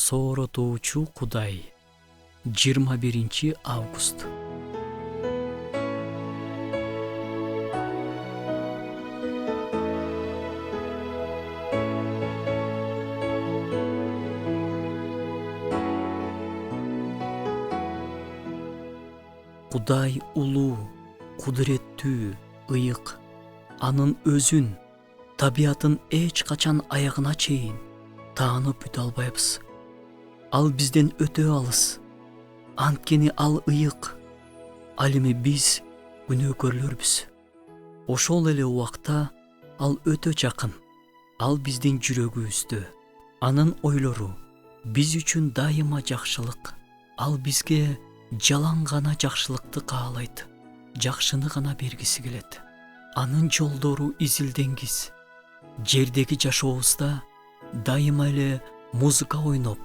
сооротуучу Кудай. 21 август. Кудай улуу, кудуреттүү, ыйык. Анын өзүн, табиатын эч качан аягына чейин таанып бүтө албайбыз. Ал бизден өтө алыс. Анткени ал ыйык. Ал эми биз күнөөкөрлөрбүз. Ошол эле убакта ал өтө жакын. Ал биздин жүрөгүбүздө. Анын ойлору биз үчүн дайыма жакшылык. Ал бизге жалаң гана жакшылыкты каалайт. Жакшыны гана бергиси келет. Анын жолдору изилденгиз. Жердеги жашообузда дайыма эле музыка ойноп,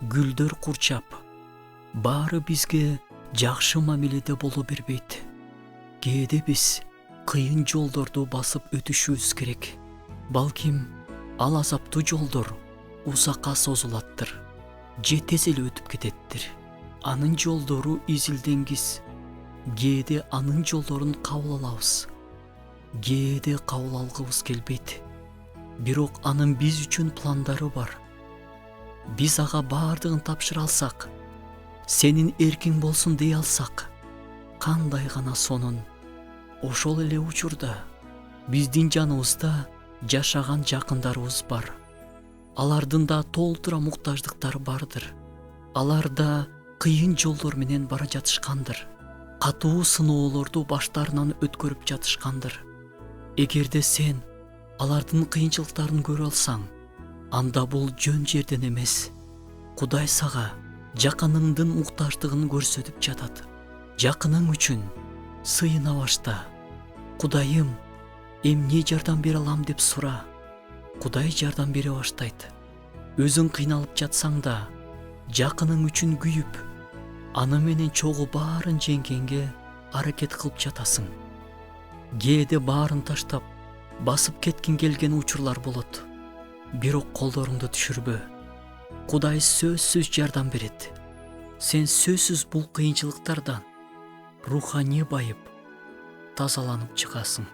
гүлдөр курчап, баары бизге жакшы мамиледе боло бербейт. Кээде биз кыйын жолдорду басып өтүшүбүз керек. Балким ал азаптуу жолдор узакка созулаттыр, же тез эле өтүп кететтир. Анын жолдору изилденгиз. Кээде анын жолдорун кабыл алабыз. Кээде кабыл алгыбыз келбейт. Бирок анын биз үчүн пландары бар. Биз ага баардыгын тапшыра алсак, сенин эркиң болсун дей алсак, кандай гана сонун. Ошол эле учурда биздин жаныбызда жашаган жакындарыбыз бар. Алардын да толтура муктаждыктары бардыр. Алар да кыйын жолдор менен бара жатышкандыр. Катуу сыноолорду баштарынан өткөрүп жатышкандыр. Эгерде сен алардын кыйынчылыктарын көрө алсаң, анда бул жөн жерден эмес. Кудай сага жакыныңдын муктаждыгын көрсөтүп жатат. Жакының үчүн сыйына башта. Кудайым, эмне жардам бере алам деп сура. Кудай жардам бере баштайт. Өзүң кыйналып жатсаң да, жакының үчүн күйүп, аны менен чогуу баарын жеңгенге аракет кылып жатасың. Кээде баарын таштап, басып кеткин келген учурлар болот. Бирок колдоруңду түшүрбө. Кудай сөзсүз жардам берет. Сен сөзсүз бул кыйынчылыктардан руханий байып, тазаланып чыгасың.